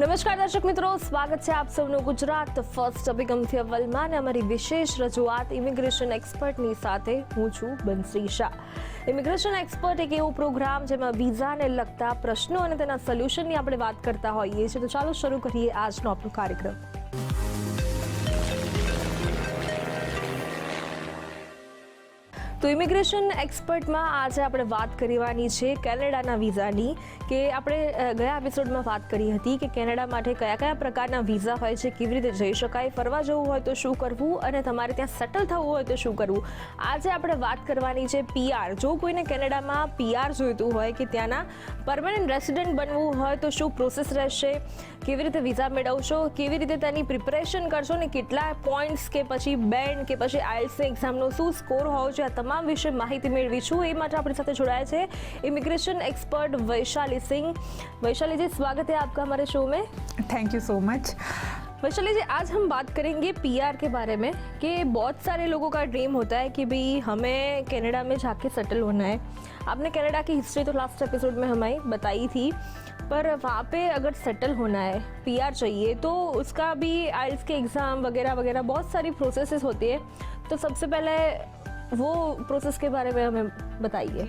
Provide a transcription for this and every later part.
નમસ્કાર દર્શક મિત્રો, સ્વાગત છે આપ સૌનું ગુજરાત ફર્સ્ટ અભિગમથી અવ્વલમાં અને અમારી વિશેષ રજૂઆત ઇમિગ્રેશન એક્સપર્ટની સાથે હું છું બંસરી શાહ। ઇમિગ્રેશન એક્સપર્ટ એક એવો પ્રોગ્રામ જેમાં વિઝાને લગતા પ્રશ્નો અને તેના સોલ્યુશનની આપણે વાત કરતા હોઈએ છીએ। તો ચાલો શરૂ કરીએ આજનો આપણો કાર્યક્રમ। તો ઇમિગ્રેશન એક્સપર્ટમાં આજે આપણે વાત કરવાની છે કેનેડાના વિઝાની, કે આપણે ગયા એપિસોડમાં વાત કરી હતી કે કેનેડા માટે કયા કયા પ્રકારના વિઝા હોય છે, કેવી રીતે જઈ શકાય, ફરવા જવું હોય તો શું કરવું અને તમારે ત્યાં સેટલ થવું હોય તો શું કરવું। આજે આપણે વાત કરવાની છે પીઆર। જો કોઈને કેનેડામાં પીઆર જોઈતું હોય કે ત્યાંના પરમેનન્ટ રેસિડેન્ટ બનવું હોય તો શું પ્રોસેસ રહેશે, કેવી રીતે વિઝા મેળવશો, કેવી રીતે તેની પ્રિપરેશન કરશો ને કેટલા પોઈન્ટ્સ કે પછી બેન્ડ કે પછી આઈએલટીએસ એક્ઝામનો શું સ્કોર હોવો જોઈએ, તમામ વિશે માહિતી મેળવીશું। એ માટે આપણી સાથે જોડાया છે इमिग्रेशन एक्सपर्ट वैशाली सिंह। वैशाली जी, स्वागत है आपका हमारे शो में। Thank you so much. Vaishali ji, आज हम बात करेंगे पीआर के बारे में कि बहुत सारे लोगों का ड्रीम होता है कि भाई हमें कनाडा में जाके सेटल होना है। आपने कनाडा की हिस्ट्री तो लास्ट एपिसोड में हमें बताई थी, पर वहाँ पे अगर सेटल होना है, पीआर चाहिए, तो उसका भी आइल्स के एग्ज़ाम वगैरह वगैरह बहुत सारी प्रोसेसेस होती है। तो सबसे पहले वो प्रोसेस के बारे में हमें बताइए।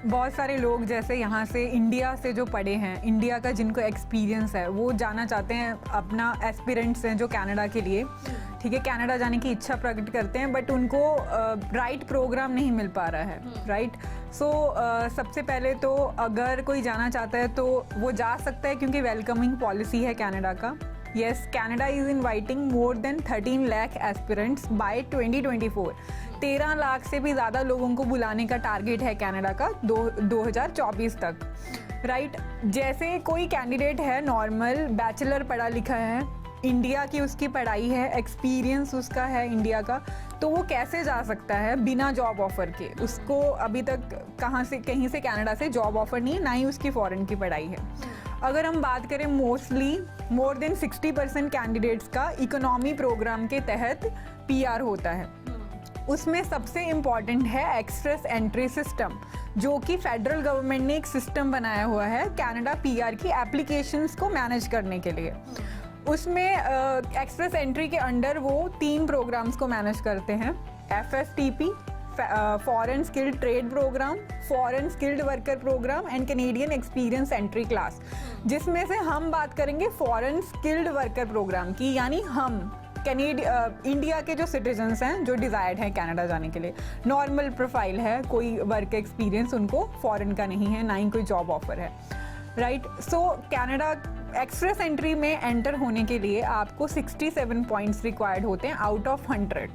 बहुत सारे लोग जैसे यहाँ से इंडिया से जो पढ़े हैं, इंडिया का जिनको एक्सपीरियंस है, वो जाना चाहते हैं, अपना एस्पिरेंट्स हैं जो कनाडा के लिए, ठीक है, कनाडा जाने की इच्छा प्रकट करते हैं, बट उनको राइट प्रोग्राम नहीं मिल पा रहा है, राइट। सो सबसे पहले तो अगर कोई जाना चाहता है तो वो जा सकता है, क्योंकि वेलकमिंग पॉलिसी है कनाडा का। Yes, Canada is inviting more than 13 lakh aspirants by 2024। 13 lakh से भी ज़्यादा लोगों को बुलाने का टारगेट है कनाडा का 2024 तक, राइट। जैसे कोई कैंडिडेट है नॉर्मल बैचलर पढ़ा लिखा है, इंडिया की उसकी पढ़ाई है, एक्सपीरियंस उसका है इंडिया का, तो वो कैसे जा सकता है बिना जॉब ऑफर के। उसको अभी तक कहीं से कनाडा से जॉब ऑफर नहीं है, ना ही उसकी फॉरेन की पढ़ाई है। अगर हम बात करें मोस्टली मोर देन 60% कैंडिडेट्स का इकोनॉमी प्रोग्राम के तहत पीआर होता है। उसमें सबसे इम्पॉर्टेंट है एक्सप्रेस एंट्री सिस्टम, जो कि फेडरल गवर्नमेंट ने एक सिस्टम बनाया हुआ है कनाडा पीआर की एप्लीकेशंस को मैनेज करने के लिए। उसमें एक्सप्रेस एंट्री के अंडर वो 3 प्रोग्राम्स को मैनेज करते हैं, FSTP, foreign skilled trade programme, foreign skilled worker programme and Canadian experience entry class. जिसमें से हम बात करेंगे फॉरेन स्किल्ड वर्कर प्रोग्राम की, यानी हम इंडिया के जो सिटीजन्स हैं जो डिज़ायर्ड हैं कनाडा जाने के लिए, नॉर्मल प्रोफाइल है, कोई वर्क एक्सपीरियंस उनको फॉरेन का नहीं है, ना ही कोई जॉब ऑफर है, राइट। सो कनाडा एक्सप्रेस एंट्री में एंटर होने के लिए आपको 67 पॉइंट्स रिक्वायर्ड होते हैं आउट ऑफ 100।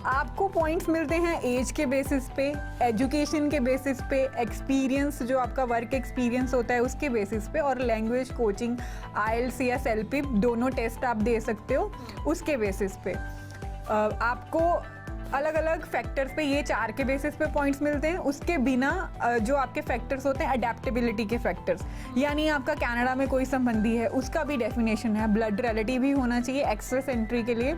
आपको पॉइंट्स मिलते हैं एज के बेसिस पे, एजुकेशन के बेसिस पे, एक्सपीरियंस जो आपका वर्क एक्सपीरियंस होता है उसके बेसिस पे, और लैंग्वेज कोचिंग आइल्स या सेल्पिप दोनों टेस्ट आप दे सकते हो उसके बेसिस पे। आपको अलग अलग फैक्टर्स पे ये 4 के बेसिस पे पॉइंट्स मिलते हैं। उसके बिना जो आपके फैक्टर्स होते हैं अडेप्टेबिलिटी के फैक्टर्स, यानी आपका कनाडा में कोई संबंधी है उसका भी डेफिनेशन है, ब्लड रिलेटिव ही होना चाहिए एक्सप्रेस एंट्री के लिए।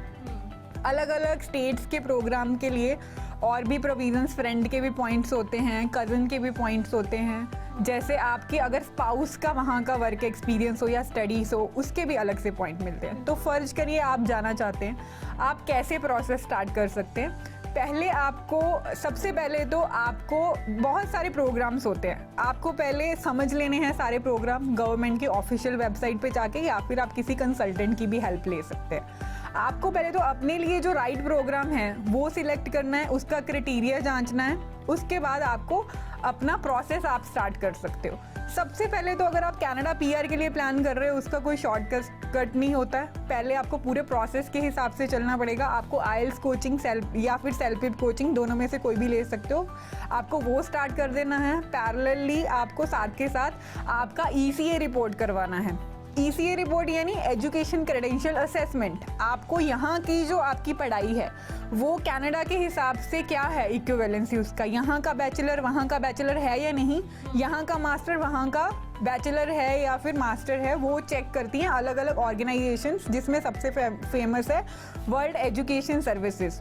अलग अलग स्टेट्स के प्रोग्राम के लिए और भी प्रोविजंस, फ्रेंड के भी पॉइंट्स होते हैं, कज़न के भी पॉइंट्स होते हैं। जैसे आपके अगर स्पाउस का वहाँ का वर्क एक्सपीरियंस हो या स्टडीज़ हो, उसके भी अलग से पॉइंट मिलते हैं। तो फ़र्ज करिए आप जाना चाहते हैं, आप कैसे प्रोसेस स्टार्ट कर सकते हैं। पहले आपको सबसे पहले तो आपको बहुत सारे प्रोग्राम्स होते हैं, आपको पहले समझ लेने हैं सारे प्रोग्राम गवर्नमेंट की ऑफिशियल वेबसाइट पे जाके, या फिर आप किसी कंसल्टेंट की भी हेल्प ले सकते हैं। आपको पहले तो अपने लिए जो राइट प्रोग्राम है वो सिलेक्ट करना है, उसका क्राइटेरिया जांचना है, उसके बाद आपको अपना प्रोसेस आप स्टार्ट कर सकते हो। सबसे पहले तो अगर आप कनाडा पीआर के लिए प्लान कर रहे हो, उसका कोई शॉर्टकट नहीं होता है, पहले आपको पूरे प्रोसेस के हिसाब से चलना पड़ेगा। आपको आइल्स कोचिंग या फिर सेल्फ कोचिंग दोनों में से कोई भी ले सकते हो, आपको वो स्टार्ट कर देना है। पैरेलली आपको साथ के साथ आपका ECA रिपोर्ट करवाना है। ECA रिपोर्ट यानी एजुकेशन क्रेडेंशियल असेसमेंट, आपको यहाँ की जो आपकी पढ़ाई है वो कनाडा के हिसाब से क्या है इक्विवेलेंसी उसका, यहाँ का बैचलर वहाँ का बैचलर है या नहीं, यहाँ का मास्टर वहाँ का बैचलर है या फिर मास्टर है, वो चेक करती हैं अलग अलग ऑर्गेनाइजेशंस, जिसमें सबसे फेमस है वर्ल्ड एजुकेशन सर्विसेज।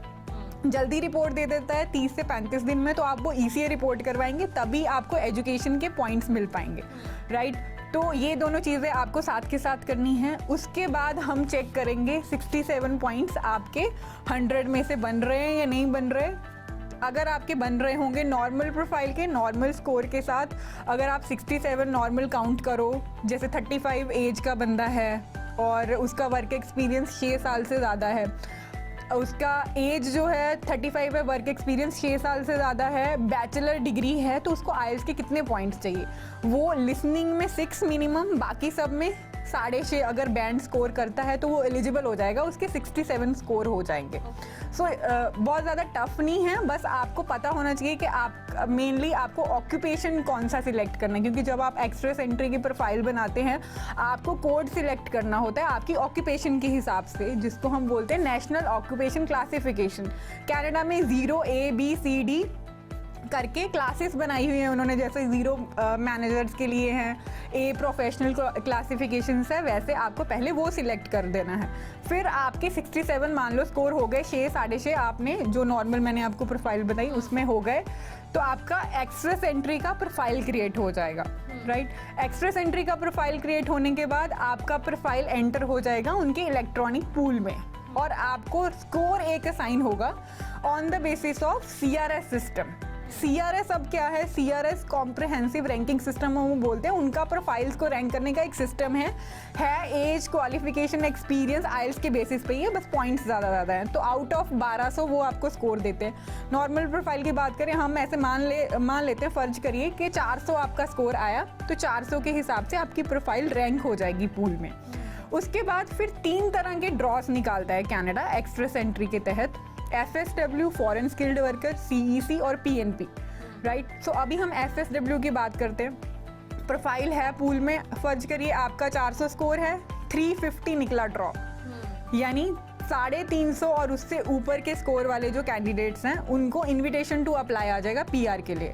जल्दी रिपोर्ट दे देता है 30 से 35 दिन में, तो आप वो ECA रिपोर्ट करवाएंगे तभी आपको एजुकेशन के पॉइंट्स मिल पाएंगे, राइट। तो ये दोनों चीज़ें आपको साथ के साथ करनी है। उसके बाद हम चेक करेंगे 67 पॉइंट्स आपके 100 में से बन रहे हैं या नहीं बन रहे। अगर आपके बन रहे होंगे नॉर्मल प्रोफाइल के नॉर्मल स्कोर के साथ, अगर आप 67 नॉर्मल काउंट करो, जैसे 35 एज का बंदा है और उसका वर्क एक्सपीरियंस 6 साल से ज़्यादा है, उसका एज जो है 35 है, वर्क एक्सपीरियंस 6 साल से ज़्यादा है, बैचलर डिग्री है, तो उसको IELTS के कितने पॉइंट्स चाहिए, वो लिसनिंग में 6 मिनिमम, बाकी सब में 6.5 अगर बैंड स्कोर करता है तो वो एलिजिबल हो जाएगा, उसके 67 स्कोर हो जाएंगे। सो बहुत ज़्यादा टफ नहीं है, बस आपको पता होना चाहिए कि आप मेनली आपको ऑक्यूपेशन कौन सा सिलेक्ट करना है, क्योंकि जब आप एक्सप्रेस एंट्री की प्रोफाइल बनाते हैं आपको कोड सिलेक्ट करना होता है आपकी ऑक्यूपेशन के हिसाब से, जिसको हम बोलते हैं नेशनल ऑक्यूपेशन क्लासिफिकेशन। कनाडा में 0 A B C D करके क्लासेस बनाई हुई हैं उन्होंने, जैसे 0 मैनेजर्स के लिए हैं, A प्रोफेशनल क्लासिफिकेशंस है, वैसे आपको पहले वो सिलेक्ट कर देना है। फिर आपके 67 मान लो स्कोर हो गए, 6 6.5 आपने जो नॉर्मल मैंने आपको प्रोफाइल बताई उसमें हो गए, तो आपका एक्सप्रेस एंट्री का प्रोफाइल क्रिएट हो जाएगा, राइट। एक्सप्रेस एंट्री का प्रोफाइल क्रिएट होने के बाद आपका प्रोफाइल एंटर हो जाएगा उनके इलेक्ट्रॉनिक पूल में, और आपको स्कोर एक असाइन होगा on the basis of CRS system. CRS अब क्या है, CRS कॉम्प्रिहेंसिव रैंकिंग सिस्टम हम बोलते हैं, उनका प्रोफाइल्स को रैंक करने का एक सिस्टम है एज, क्वालिफिकेशन, एक्सपीरियंस, IELTS के बेसिस पे ही है, बस पॉइंट्स ज़्यादा हैं, तो आउट ऑफ 1200 वो आपको स्कोर देते हैं। नॉर्मल प्रोफाइल की बात करें, हम ऐसे मान लेते हैं, फर्ज करिए कि 400 आपका स्कोर आया, तो 400 के हिसाब से आपकी प्रोफाइल रैंक हो जाएगी पूल में। उसके बाद फिर 3 तरह के ड्रॉस निकालता है कनाडा एक्सप्रेस एंट्री के तहत, FSW foreign skilled worker, CEC और PNP, राइट। सो अभी हम FSW की बात करते हैं। प्रोफाइल है पूल में, फर्ज करिए आपका 400 स्कोर है, 350 निकला ड्रॉ, यानी 350 और उससे ऊपर के स्कोर वाले जो कैंडिडेट्स हैं उनको इनविटेशन टू अप्लाई आ जाएगा PR के लिए।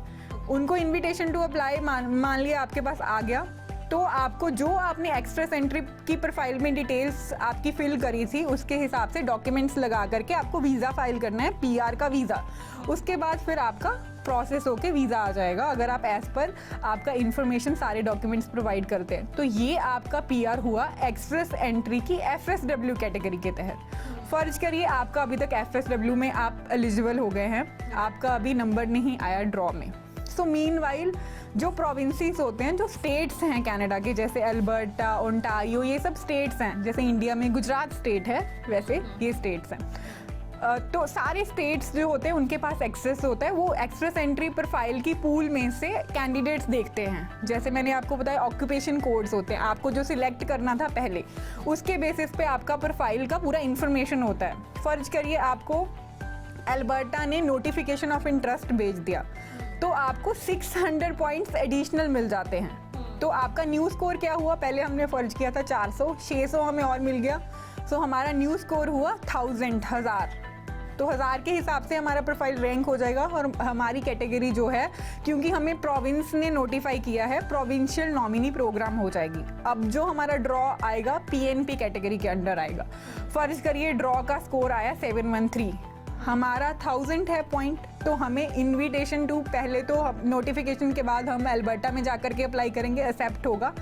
उनको इनविटेशन टू अप्लाई मान लिया आपके पास आ गया, तो आपको जो आपने एक्सप्रेस एंट्री की प्रोफाइल में डिटेल्स आपकी फिल करी थी उसके हिसाब से डॉक्यूमेंट्स लगा करके आपको वीज़ा फाइल करना है, PR का वीज़ा। उसके बाद फिर आपका प्रोसेस होके वीज़ा आ जाएगा, अगर आप एज पर आपका इन्फॉर्मेशन सारे डॉक्यूमेंट्स प्रोवाइड करते हैं। तो ये आपका PR हुआ एक्सप्रेस एंट्री की FSW कैटेगरी के तहत। फर्ज करिए आपका अभी तक FSW में आप एलिजिबल हो गए हैं, आपका अभी नंबर नहीं आया ड्रॉ में। सो मीनवाइल जो प्रोविंसेस होते हैं, जो स्टेट्स हैं कनाडा के, जैसे अल्बर्टा, ओंटारियो, ये सब स्टेट्स हैं, जैसे इंडिया में गुजरात स्टेट है वैसे ये स्टेट्स हैं। तो सारे स्टेट्स जो होते हैं उनके पास एक्सेस होता है, वो एक्सप्रेस एंट्री प्रोफाइल की पूल में से कैंडिडेट्स देखते हैं। जैसे मैंने आपको बताया ऑक्यूपेशन कोड्स होते हैं, आपको जो सिलेक्ट करना था पहले, उसके बेसिस पे आपका प्रोफाइल का पूरा इन्फॉर्मेशन होता है। फर्ज करिए आपको अल्बर्टा ने नोटिफिकेशन ऑफ इंटरेस्ट भेज दिया, तो आपको 600 पॉइंट्स एडिशनल मिल जाते हैं। तो आपका न्यू स्कोर क्या हुआ, पहले हमने फर्ज किया था 400, 600 हमें और मिल गया, सो हमारा न्यू स्कोर हुआ 1000। तो 1000 के हिसाब से हमारा प्रोफाइल रैंक हो जाएगा, और हमारी कैटेगरी जो है, क्योंकि हमें प्रोविंस ने नोटिफाई किया है, प्रोविंशियल नॉमिनी प्रोग्राम हो जाएगी। अब जो हमारा ड्रॉ आएगा PNP कैटेगरी के अंडर आएगा। फर्ज करिए ड्रॉ का स्कोर आया 713, हमारा 1000 है पॉइंट, तो हमें इनविटेशन टू, पहले तो नोटिफिकेशन के बाद हम अल्बर्टा में जाकर के अप्लाई करेंगे, एक्सेप्ट होगा,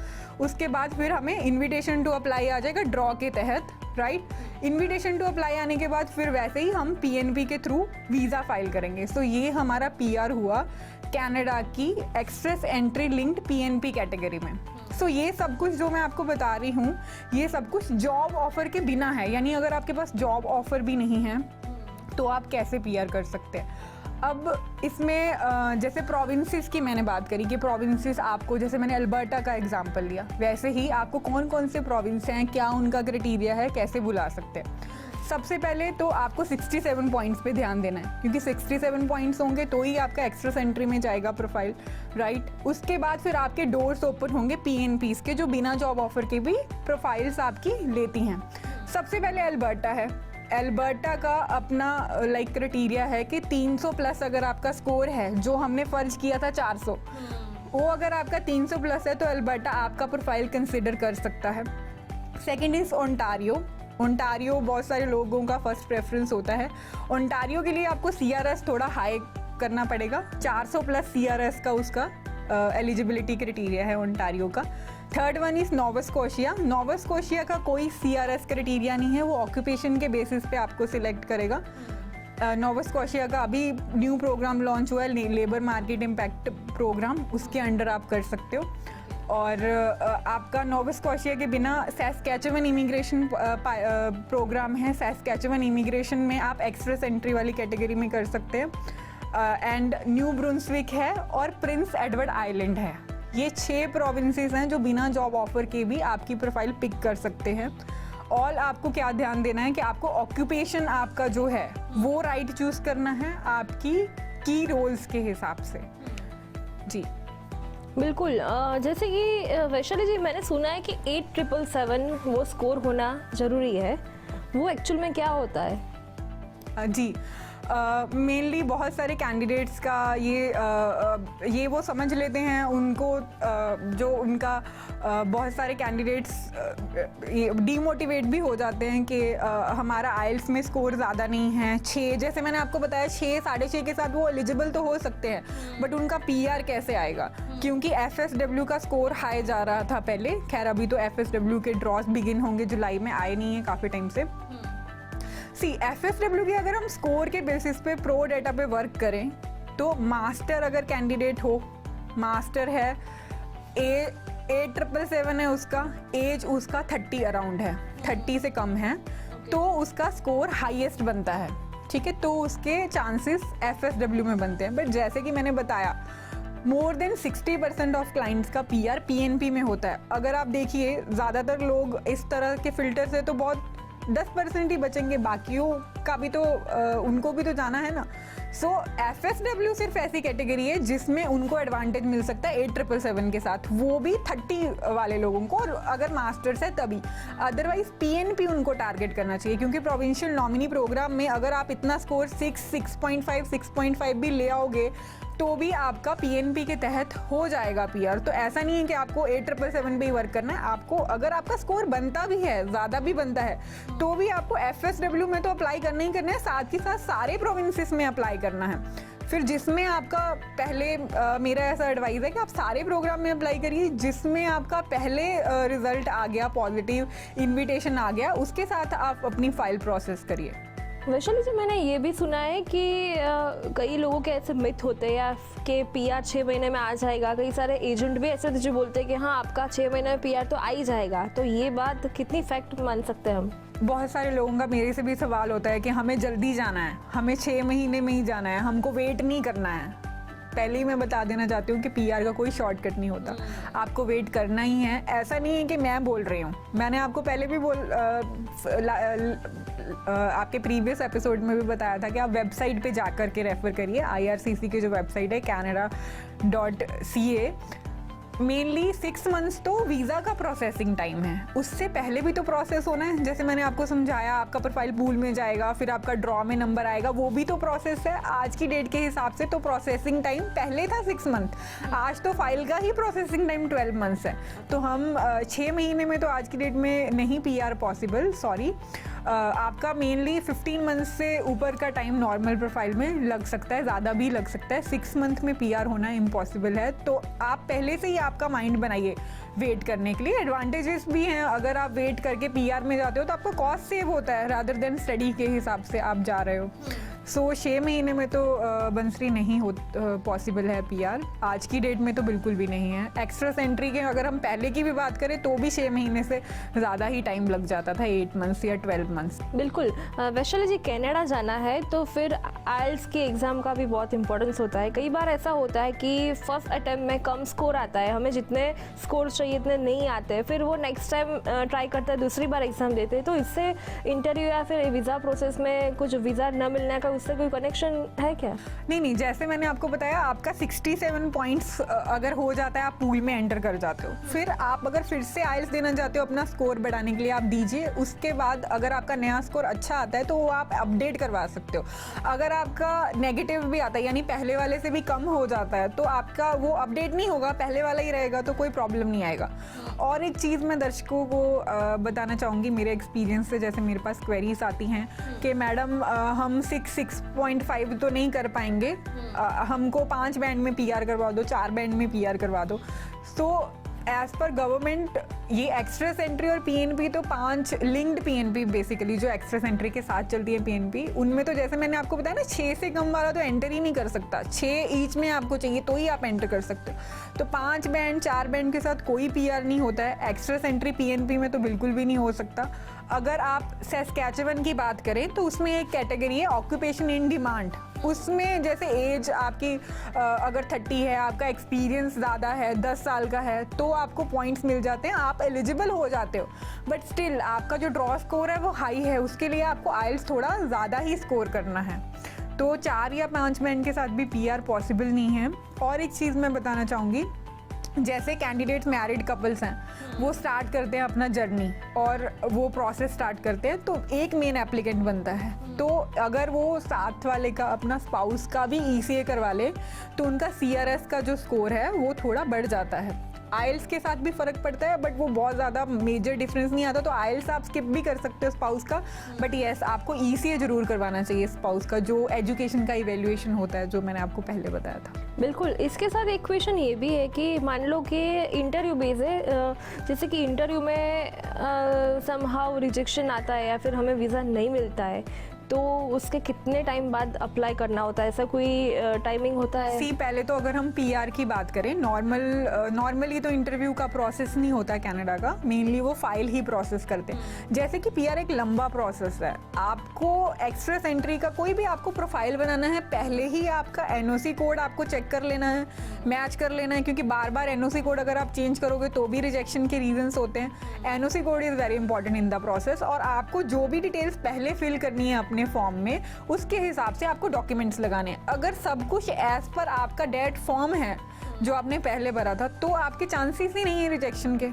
उसके बाद फिर हमें इनविटेशन टू अप्लाई आ जाएगा ड्रॉ के तहत, राइट। इनविटेशन टू अप्लाई आने के बाद फिर वैसे ही हम PNP के थ्रू वीज़ा फाइल करेंगे। सो ये हमारा PR हुआ कनाडा की express entry linked PNP category में। सो ये सब कुछ जो मैं आपको बता रही हूँ, ये सब कुछ जॉब ऑफर के बिना है, यानी अगर आपके पास जॉब ऑफर भी नहीं है तो आप कैसे PR कर सकते हैं। अब इसमें जैसे प्रोविंसेस की मैंने बात करी कि प्रोविंसेस आपको, जैसे मैंने अल्बर्टा का एग्जांपल लिया, वैसे ही आपको कौन कौन से प्रोविंस हैं, क्या उनका क्राइटेरिया है, कैसे बुला सकते हैं। सबसे पहले तो आपको 67 पॉइंट्स पे ध्यान देना है, क्योंकि 67 पॉइंट्स होंगे तो ही आपका एक्स्ट्रा एंट्री में जाएगा प्रोफाइल, राइट। उसके बाद फिर आपके डोर्स ओपन होंगे PNPs के, जो बिना जॉब ऑफर के भी प्रोफाइल्स आपकी लेती हैं। सबसे पहले अल्बर्टा है। अल्बर्टा का अपना क्राइटेरिया है कि 300 प्लस अगर आपका स्कोर है, जो हमने फर्ज किया था 400, वो अगर आपका 300 प्लस है तो अल्बर्टा आपका प्रोफाइल कंसिडर कर सकता है। Second is Ontario. ओंटारियो बहुत सारे लोगों का फर्स्ट प्रेफरेंस होता है। ओंटारियो के लिए आपको CRS थोड़ा हाई करना पड़ेगा, 400 प्लस CRS का उसका एलिजिबिलिटी क्राइटेरिया है ओंटारियो का। Third one is Nova Scotia. Nova Scotia का कोई CRS क्राइटेरिया नहीं है, वो ऑक्यूपेशन के बेसिस पे आपको सिलेक्ट करेगा। नोवा स्कोशिया का अभी न्यू प्रोग्राम लॉन्च हुआ है, लेबर मार्केट इम्पैक्ट प्रोग्राम, उसके अंडर आप कर सकते हो। और आपका नोवा स्कोशिया के बिना सैस्कैचुअन इमिग्रेशन प्रोग्राम है। सैस्कैचुअन इमिग्रेशन में आप एक्स्ट्रा एंट्री वाली कैटेगरी में कर सकते हैं। एंड न्यू ब्रुंसविक है और प्रिंस एडवर्ड आइलैंड है। ये 6 प्रोविंसेस हैं जो बिना जॉब ऑफर के भी आपकी प्रोफाइल पिक कर सकते हैं। ऑल आपको क्या ध्यान देना है कि आपको ऑक्यूपेशन आपका जो है वो राइट चूज करना है आपकी की रोल्स के हिसाब से। जी बिल्कुल। जैसे कि वैशाली जी, मैंने सुना है कि 8777 वो स्कोर होना ज़रूरी है, वो एक्चुअल में क्या होता है? जी मेनली बहुत सारे कैंडिडेट्स का ये वो समझ लेते हैं, उनको जो उनका बहुत सारे कैंडिडेट्स डीमोटिवेट भी हो जाते हैं कि हमारा आइल्स में स्कोर ज़्यादा नहीं है। 6, जैसे मैंने आपको बताया 6, 6.5 के साथ वो एलिजिबल तो हो सकते हैं, बट उनका PR कैसे आएगा, क्योंकि FSW का स्कोर हाई जा रहा था पहले। खैर अभी तो FSW के ड्रॉस बिगिन होंगे, जुलाई में आए नहीं है काफ़ी टाइम से। FSW की अगर हम स्कोर के बेसिस पे प्रो डेटा पे वर्क करें तो मास्टर अगर कैंडिडेट हो, मास्टर है, 8777 है उसका, एज उसका 30 अराउंड है, 30 से कम है, तो उसका स्कोर हाईएस्ट बनता है, ठीक है। तो उसके चांसेस FSW में बनते हैं। बट जैसे कि मैंने बताया, मोर देन 60% ऑफ क्लाइंट्स का PR PNP में होता है। अगर आप देखिए ज़्यादातर लोग इस तरह के फिल्टर से तो बहुत 10% ही बचेंगे, बाकियों का भी तो उनको भी तो जाना है ना। सो FSW सिर्फ ऐसी कैटेगरी है जिसमें उनको एडवांटेज मिल सकता है 8777 के साथ, वो भी 30 वाले लोगों को, और अगर मास्टर्स है तभी। अदरवाइज PNP उनको टारगेट करना चाहिए, क्योंकि प्रोविंशियल नॉमिनी प्रोग्राम में अगर आप इतना स्कोर 6.5 भी ले आओगे तो भी आपका PNP के तहत हो जाएगा PR। तो ऐसा नहीं है कि आपको 8777 पे ही वर्क करना है, आपको अगर आपका स्कोर बनता भी है, ज़्यादा भी बनता है, तो भी आपको FSW में तो अप्लाई करना ही करना है, साथ ही साथ सारे प्रोविंसेस में अप्लाई करना है। फिर जिसमें आपका पहले मेरा ऐसा एडवाइस है कि आप सारे प्रोग्राम में अप्लाई करिए, जिसमें आपका पहले रिजल्ट आ गया, पॉजिटिव इन्विटेशन आ गया, उसके साथ आप अपनी फाइल प्रोसेस करिए। वैशाली जी, मैंने ये भी सुना है कि कई लोगों के ऐसे मिथ होते हैं या कि PR 6 महीने में आ जाएगा। कई सारे एजेंट भी ऐसे जो बोलते हैं कि हाँ आपका 6 महीने में PR तो आ ही जाएगा, तो ये बात कितनी फैक्ट मान सकते हैं हम? बहुत सारे लोगों का मेरे से भी सवाल होता है कि हमें जल्दी जाना है, हमें 6 महीने में ही जाना है, हमको वेट नहीं करना है। पहले ही मैं बता देना चाहती हूँ कि PR का कोई शॉर्टकट नहीं होता, आपको वेट करना ही है। ऐसा नहीं है कि मैं बोल रही हूँ, मैंने आपको पहले भी आपके प्रीवियस एपिसोड में भी बताया था कि आप वेबसाइट पे जा कर के रेफर करिए। IRCC की जो वेबसाइट है canada.ca, मेनली 6 मंथ्स तो वीज़ा का प्रोसेसिंग टाइम है, उससे पहले भी तो प्रोसेस होना है। जैसे मैंने आपको समझाया, आपका प्रोफाइल पूल में जाएगा, फिर आपका ड्रॉ में नंबर आएगा, वो भी तो प्रोसेस है। आज की डेट के हिसाब से तो प्रोसेसिंग टाइम पहले था 6 मंथ, आज तो फाइल का ही प्रोसेसिंग टाइम 12 मंथ्स है। तो हम 6 महीने में तो आज की डेट में नहीं PR पॉसिबल, सॉरी। आपका मेनली 15 मंथ से ऊपर का टाइम नॉर्मल प्रोफाइल में लग सकता है, ज़्यादा भी लग सकता है। 6 मंथ में PR होना इम्पॉसिबल है। तो आप पहले से ही आपका माइंड बनाइए वेट करने के लिए। एडवांटेजेस भी हैं, अगर आप वेट करके PR में जाते हो तो आपका कॉस्ट सेव होता है, रादर देन स्टडी के हिसाब से आप जा रहे हो। सो 6 महीने में तो बंसरी नहीं हो पॉसिबल है पीआर, आज की डेट में तो बिल्कुल भी नहीं है। एक्स्ट्रा सेंट्री के अगर हम पहले की भी बात करें तो भी 6 महीने से ज़्यादा ही टाइम लग जाता था, 8 मंथ्स या 12 मंथ्स। बिल्कुल। वैशाली जी, कनाडा जाना है तो फिर आइल्स के एग्ज़ाम का भी बहुत इंपॉर्टेंस होता है। कई बार ऐसा होता है कि फर्स्ट अटैम्प्ट में कम स्कोर आता है, हमें जितने स्कोर चाहिए इतने नहीं आते, फिर वो नेक्स्ट टाइम ट्राई करते हैं, दूसरी बार एग्ज़ाम देते हैं, तो इससे इंटरव्यू या फिर वीज़ा प्रोसेस में कुछ वीज़ा न मिलने का उससे कोई कनेक्शन है क्या? नहीं, जैसे मैंने आपको बताया, आपका 67 पॉइंट्स अगर हो जाता है, आप पूल में एंटर कर जाते हो। फिर आप अगर फिर से आइल्स देना चाहते हो अपना स्कोर बढ़ाने के लिए, आप दीजिए। उसके बाद अगर आपका नया स्कोर अच्छा आता है तो वो आप अपडेट करवा सकते हो। अगर आपका नेगेटिव भी आता है, यानी पहले वाले से भी कम हो जाता है, तो आपका वो अपडेट नहीं होगा, पहले वाला ही रहेगा, तो कोई प्रॉब्लम नहीं आएगा। और एक चीज़ मैं दर्शकों को बताना चाहूँगी मेरे एक्सपीरियंस से, जैसे मेरे पास क्वेरीज आती हैं कि मैडम हम 6.5 तो नहीं कर पाएंगे, हमको 5 बैंड में पीआर करवा दो, 4 बैंड में पीआर करवा दो। सो एज पर गवर्नमेंट ये एक्स्ट्रा सेंट्री और पीएनपी तो 5 लिंक्ड पीएनपी बेसिकली जो एक्स्ट्रा सेंट्री के साथ चलती है पीएनपी, उनमें तो जैसे मैंने आपको बताया ना, 6 से कम वाला तो एंटर ही नहीं कर सकता। 6 ईच में आपको चाहिए तो ही आप एंटर कर सकते हो। तो 5 बैंड 4 बैंड के साथ कोई पीआर नहीं होता है। एक्स्ट्रा सेंट्री पीएनपी में तो बिल्कुल भी नहीं हो सकता। अगर आप सैस्कैचुअन की बात करें तो उसमें एक कैटेगरी है ऑक्यूपेशन इन डिमांड। उसमें जैसे एज आपकी अगर 30 है, आपका एक्सपीरियंस ज़्यादा है, 10 साल का है, तो आपको पॉइंट्स मिल जाते हैं, आप एलिजिबल हो जाते हो। बट स्टिल आपका जो ड्रॉ स्कोर है वो हाई है, उसके लिए आपको आइल्स थोड़ा ज़्यादा ही स्कोर करना है। तो 4 या 5 बैंड के साथ भी पीआर पॉसिबल नहीं है। और एक चीज़ मैं बताना चाहूँगी, जैसे कैंडिडेट्स मैरिड कपल्स हैं, वो स्टार्ट करते हैं अपना जर्नी और वो प्रोसेस स्टार्ट करते हैं, तो एक मेन एप्लीकेंट बनता है। तो अगर वो साथ वाले का अपना स्पाउस का भी ईसीए करवा ले तो उनका सीआरएस का जो स्कोर है वो थोड़ा बढ़ जाता है। आइल्स के साथ भी फ़र्क पड़ता है, बट वो बहुत ज़्यादा मेजर डिफरेंस नहीं आता। तो आइल्स आप स्किप भी कर सकते हो स्पाउस का, बट येस आपको ईसीए ज़रूर करवाना चाहिए स्पाउस का, जो एजुकेशन का इवेल्युएशन होता है, जो मैंने आपको पहले बताया था। बिल्कुल। इसके साथ एक क्वेश्चन ये भी है कि मान लो कि इंटरव्यू बेस है, जैसे कि इंटरव्यू में समहाउ रिजेक्शन आता है या फिर हमें वीज़ा नहीं मिलता है, तो उसके कितने टाइम बाद अप्लाई करना होता है? ऐसा कोई टाइमिंग होता है? पहले तो अगर हम पीआर की बात करें, नॉर्मली तो इंटरव्यू का प्रोसेस नहीं होता है कनाडा का, मेनली वो फाइल ही प्रोसेस करते हैं। जैसे कि पीआर एक लंबा प्रोसेस है, आपको एक्स्ट्रा सेंट्री का कोई भी आपको प्रोफाइल बनाना है, पहले ही आपका एनओसी कोड आपको चेक कर लेना है, मैच कर लेना है, क्योंकि बार बार एनओसी कोड अगर आप चेंज करोगे तो भी रिजेक्शन के रीजंस होते हैं। NOC code is very important in the process. और आपको जो भी डिटेल्स पहले फिल करनी है अपने फॉर्म में, उसके हिसाब से आपको डॉक्यूमेंट्स लगाने हैं। अगर सब कुछ एज पर आपका डेट फॉर्म है जो आपने पहले भरा था, तो आपके चांसेस ही नहीं है रिजेक्शन के,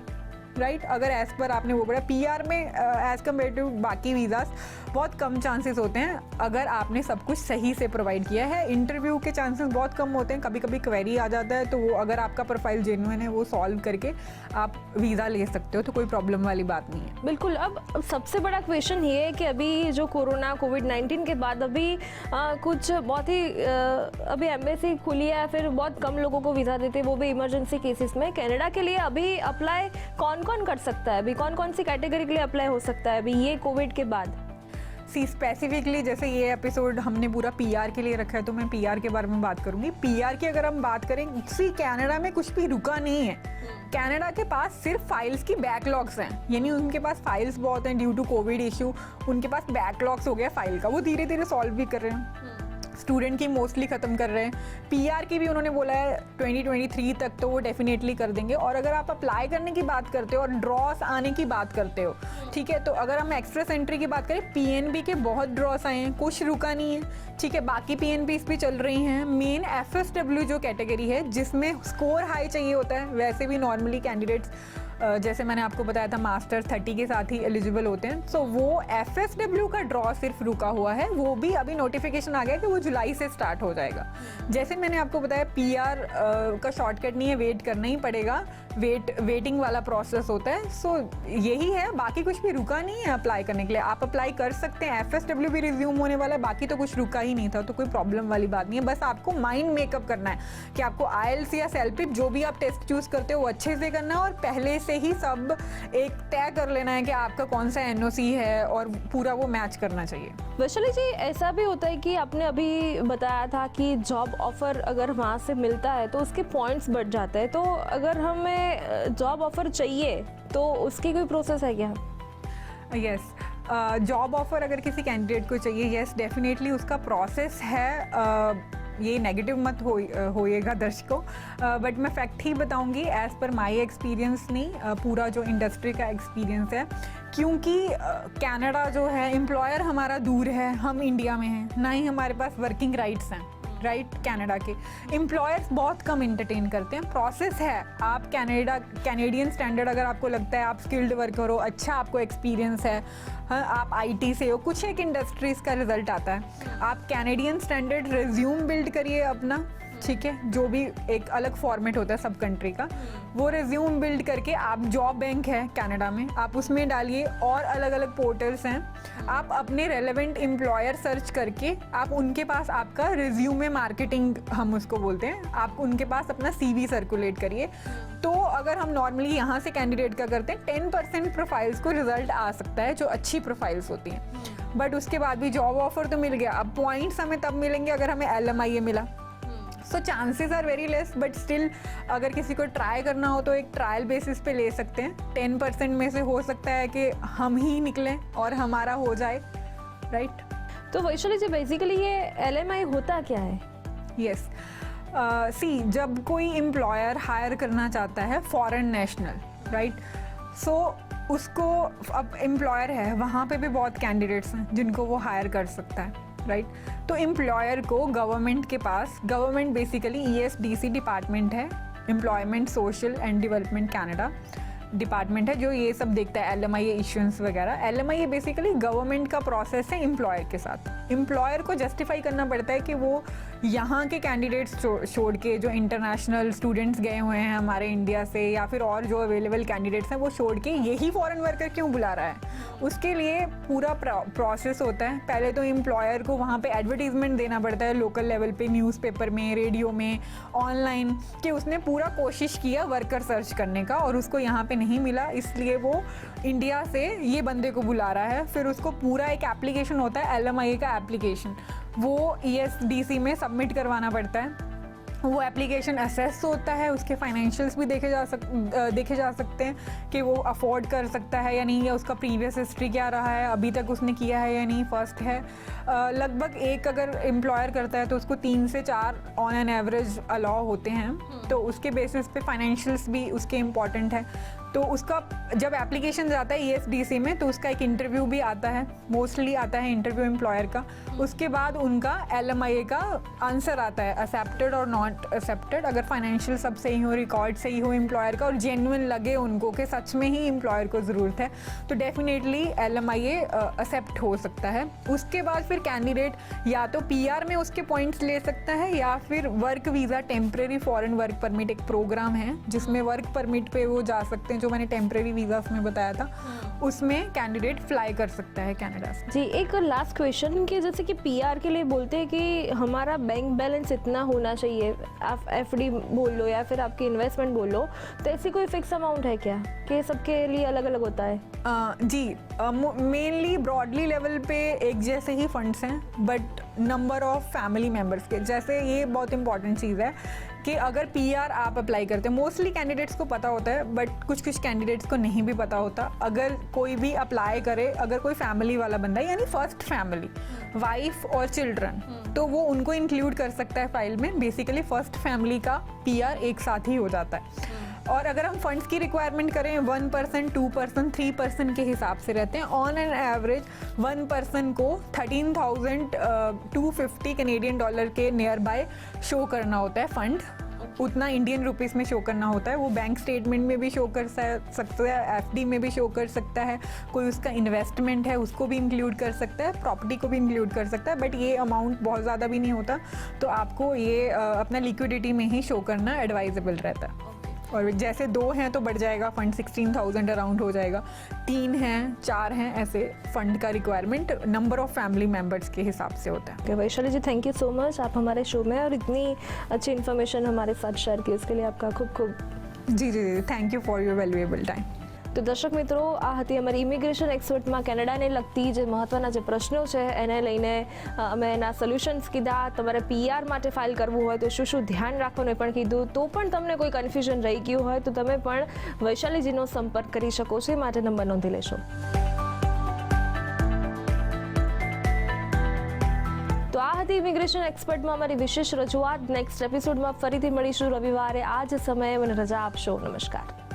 राइट। अगर एज पर आपने वो भरा, पीआर में एज कम्पेयर टू बाकी वीज़ास बहुत कम चांसेस होते हैं अगर आपने सब कुछ सही से प्रोवाइड किया है। इंटरव्यू के चांसेस बहुत कम होते हैं, कभी कभी क्वेरी आ जाता है, तो वो अगर आपका प्रोफाइल जेन्युइन है वो सॉल्व करके आप वीज़ा ले सकते हो, तो कोई प्रॉब्लम वाली बात नहीं है। बिल्कुल। अब सबसे बड़ा क्वेश्चन ये है कि अभी जो कोविड-19 के बाद अभी कुछ बहुत ही अभी एम्बेसी खुली है, फिर बहुत कम लोगों को वीज़ा देते हैं, वो भी इमरजेंसी केसेस में। कनाडा के लिए अभी अप्लाई कौन कौन कर सकता है? अभी कौन कौन सी कैटेगरी के लिए अप्लाई हो सकता है अभी ये कोविड के बाद? स्पेसिफिकली जैसे ये एपिसोड हमने पूरा पीआर के लिए रखा है, तो मैं पीआर के बारे में बात करूंगी। पीआर की अगर हम बात करें, कनाडा में कुछ भी रुका नहीं है। कनाडा के पास सिर्फ फाइल्स की बैकलॉग्स हैं, यानी उनके पास फाइल्स बहुत हैं ड्यू टू कोविड इशू, उनके पास बैकलॉग्स हो गया फाइल का, वो धीरे धीरे सॉल्व भी कर रहे हैं। स्टूडेंट की मोस्टली ख़त्म कर रहे हैं। पीआर की भी उन्होंने बोला है 2023 तक तो वो डेफिनेटली कर देंगे। और अगर आप अप्लाई करने की बात करते हो और ड्रॉस आने की बात करते हो, ठीक है, तो अगर हम एक्स्ट्रा सेंट्री की बात करें, पीएनबी के बहुत ड्रॉस आए हैं, कुछ रुका नहीं है, ठीक है। बाकी पीएनबीस भी चल रही हैं। मेन एफएसडब्ल्यू जो कैटेगरी है जिसमें स्कोर हाई चाहिए होता है, वैसे भी नॉर्मली कैंडिडेट्स जैसे मैंने आपको बताया था मास्टर 30 के साथ ही एलिजिबल होते हैं। सो वो एफएसडब्ल्यू का ड्रॉ सिर्फ रुका हुआ है, वो भी अभी नोटिफिकेशन आ गया कि वो जुलाई से स्टार्ट हो जाएगा। जैसे मैंने आपको बताया, पीआर का शॉर्टकट नहीं है, वेट करना ही पड़ेगा, वेटिंग वाला प्रोसेस होता है। सो यही है, बाकी कुछ भी रुका नहीं है अप्लाई करने के लिए, आप अप्लाई कर सकते हैं। एफएसडब्ल्यू भी रिज्यूम होने वाला है, बाकी तो कुछ रुका ही नहीं था, तो कोई प्रॉब्लम वाली बात नहीं है। बस आपको माइंड मेकअप करना है कि आपको आइल्स या सेल्पिप जो भी आप टेस्ट चूज करते हो वो अच्छे से करना है और पहले से ही सब एक तय कर लेना है कि आपका कौन सा NOC है और पूरा वो मैच करना चाहिए। वैशाली जी, ऐसा भी होता है कि आपने अभी बताया था कि जॉब ऑफ़र अगर वहाँ से मिलता है तो उसके पॉइंट्स बढ़ जाते हैं, तो अगर हमें जॉब ऑफ़र चाहिए तो उसकी कोई प्रोसेस है क्या? यस, जॉब ऑफ़र अगर किसी कैंडिडेट को चाहिए, यस डेफिनेटली उसका प्रोसेस है। ये नेगेटिव मत होइएगा दर्शकों, बट मैं फैक्ट ही बताऊंगी एज़ पर माय एक्सपीरियंस, नहीं पूरा जो इंडस्ट्री का एक्सपीरियंस है। क्योंकि कनाडा जो है एम्प्लॉयर हमारा दूर है, हम इंडिया में हैं, ना ही हमारे पास वर्किंग राइट्स हैं, राइट। कनाडा के एम्प्लॉयर्स बहुत कम एंटरटेन करते हैं। प्रोसेस है, आप कैनेडियन स्टैंडर्ड अगर आपको लगता है आप स्किल्ड वर्कर हो, अच्छा आपको एक्सपीरियंस है, हाँ आप IT से हो, कुछ एक इंडस्ट्रीज़ का रिजल्ट आता है, आप कैनेडियन स्टैंडर्ड रिज्यूम बिल्ड करिए अपना, ठीक है, जो भी एक अलग फॉर्मेट होता है सब कंट्री का, वो रिज्यूम बिल्ड करके आप जॉब बैंक है कनाडा में, आप उसमें डालिए, और अलग अलग पोर्टल्स हैं, आप अपने रेलेवेंट एम्प्लॉयर सर्च करके आप उनके पास आपका रिज्यूमे मार्केटिंग हम उसको बोलते हैं, आप उनके पास अपना CV सर्कुलेट करिए। तो अगर हम नॉर्मली यहाँ से कैंडिडेट का करते हैं 10% प्रोफाइल्स को रिजल्ट आ सकता है, जो अच्छी प्रोफाइल्स होती हैं, बट उसके बाद भी जॉब ऑफर तो मिल गया। अब पॉइंट्स हमें तब मिलेंगे अगर हमें LMIA मिला, so chances are very less, but still अगर किसी को ट्राई करना हो तो एक ट्रायल बेसिस पे ले सकते हैं। 10% में से हो सकता है कि हम ही निकलें और हमारा हो जाए, राइट। तो वैशाली जी, बेसिकली ये LMI होता क्या है? यस, सी जब कोई एम्प्लॉयर हायर करना चाहता है फॉरेन नेशनल, राइट, सो उसको अब एम्प्लॉयर है, वहाँ पे भी बहुत कैंडिडेट्स हैं जिनको वो हायर कर सकता है, राइट। तो एम्प्लॉयर को गवर्नमेंट के पास, गवर्नमेंट बेसिकली ESDC डिपार्टमेंट है, employment social and development Canada department है, जो ये सब देखता है, LMIA इश्यूएंस वगैरह। LMIA बेसिकली गवर्नमेंट का प्रोसेस है एम्प्लॉयर के साथ। एम्प्लॉयर को जस्टिफाई करना पड़ता है कि वो यहाँ के कैंडिडेट्स छोड़ के, जो इंटरनेशनल स्टूडेंट्स गए हुए हैं हमारे इंडिया से, या फिर और जो अवेलेबल कैंडिडेट्स हैं वो छोड़ के यही फॉरेन वर्कर क्यों बुला रहा है, उसके लिए पूरा प्रोसेस होता है। पहले तो एम्प्लॉयर को वहाँ पे एडवर्टीजमेंट देना पड़ता है लोकल लेवल पे, न्यूज़पेपर में, रेडियो में, ऑनलाइन, कि उसने पूरा कोशिश किया वर्कर सर्च करने का और उसको यहाँ पे नहीं मिला, इसलिए वो इंडिया से ये बंदे को बुला रहा है। फिर उसको पूरा एक एप्लीकेशन होता है, LMIA का एप्लीकेशन, वो ESDC में सबमिट करवाना पड़ता है। वो एप्लीकेशन असेस होता है, उसके फाइनेंशियल्स भी देखे जा सकते हैं कि वो अफोर्ड कर सकता है या नहीं, या उसका प्रीवियस हिस्ट्री क्या रहा है, अभी तक उसने किया है या नहीं, फर्स्ट है। लगभग एक अगर एम्प्लॉयर करता है तो उसको 3 से 4 ऑन एन एवरेज अलाउ होते हैं, तो उसके बेसिस पे फाइनेंशियल्स भी उसके इम्पॉर्टेंट है। तो उसका जब एप्लीकेशन जाता है ESDC में तो उसका एक इंटरव्यू भी आता है, मोस्टली आता है इंटरव्यू एम्प्लॉयर का। उसके बाद उनका LMIA का आंसर आता है, एक्सेप्टेड और नॉट एक्सेप्टेड। अगर फाइनेंशियल सब सही हो, रिकॉर्ड सही हो एम्प्लॉयर का, और जेन्युइन लगे उनको कि सच में ही एम्प्लॉयर को ज़रूरत है, तो डेफिनेटली LMIA एक्सेप्ट हो सकता है। उसके बाद फिर कैंडिडेट या तो PR में उसके पॉइंट्स ले सकता है, या फिर work visa, temporary foreign work permit एक प्रोग्राम है जिसमें वर्क परमिट पे वो जा सकते हैं, जो मैंने टेम्प्रेरी वीज़ास में बताया था, उसमें कैंडिडेट फ्लाई कर सकता है कनाडा से। जी, एक लास्ट क्वेश्चन कि जैसे कि PR के लिए बोलते हैं कि हमारा बैंक बैलेंस इतना होना चाहिए, आप FD बोल लो या फिर आपकी इन्वेस्टमेंट बोल लो, तो ऐसी कोई फिक्स अमाउंट है क्या कि सबके लिए अलग अलग होता है? जी, मेनली ब्रॉडली लेवल पे एक जैसे ही फंड्स हैं, but number of family members के, जैसे ये बहुत इंपॉर्टेंट चीज़ है कि अगर PR आप अप्लाई करते हैं, मोस्टली कैंडिडेट्स को पता होता है, बट कुछ कैंडिडेट्स को नहीं भी पता होता। अगर कोई भी अप्लाई करे, अगर कोई फैमिली वाला बंदा है, यानी फर्स्ट फैमिली, वाइफ और चिल्ड्रन, तो वो उनको इंक्लूड कर सकता है फाइल में। बेसिकली फर्स्ट फैमिली का PR एक साथ ही हो जाता है। और अगर हम फंड्स की रिक्वायरमेंट करें, 1%, 2%, 3% के हिसाब से रहते हैं। ऑन एन एवरेज 1 पर्सन को 13,250 कैनेडियन डॉलर के नियर बाय शो करना होता है फंड, उतना इंडियन रुपीस में शो करना होता है। वो बैंक स्टेटमेंट में भी शो कर सकता है, FD में भी शो कर सकता है, कोई उसका इन्वेस्टमेंट है उसको भी इंक्लूड कर सकता है, प्रॉपर्टी को भी इंक्लूड कर सकता है, बट ये अमाउंट बहुत ज़्यादा भी नहीं होता, तो आपको ये अपना लिक्विडिटी में ही शो करना एडवाइजेबल रहता है। और जैसे 2 हैं तो बढ़ जाएगा फंड, 16,000 अराउंड हो जाएगा, 3 हैं, 4 हैं, ऐसे फंड का requirement number of family members के हिसाब से होता है। वैशाली जी, थैंक यू सो मच, आप हमारे शो में और इतनी अच्छी इन्फॉर्मेशन हमारे साथ शेयर की, उसके लिए आपका खूब खूब જી જી thank you for your valuable time. તો દર્શક મિત્રો, આ હતી અમારી ઇમિગ્રેશન એક્સપર્ટમાં કેનેડાને લગતી જે મહત્ત્વના જે પ્રશ્નો છે એને લઈને અમે એના સોલ્યુશન્સ કીધા. તમારે PR માટે ફાઇલ કરવું હોય તો શું ધ્યાન રાખવાનું એ પણ કીધું. તો પણ તમને કોઈ કન્ફ્યુઝન રહી ગયું હોય તો તમે પણ વૈશાલીજીનો સંપર્ક કરી શકો છો. એ માટે નંબર નોંધી લેશો. તો આ હતી ઇમિગ્રેશન એક્સપર્ટમાં અમારી વિશેષ રજૂઆત. નેક્સ્ટ એપિસોડમાં ફરીથી મળીશું રવિવારે આ જ સમયે. મને રજા આપશો. નમસ્કાર.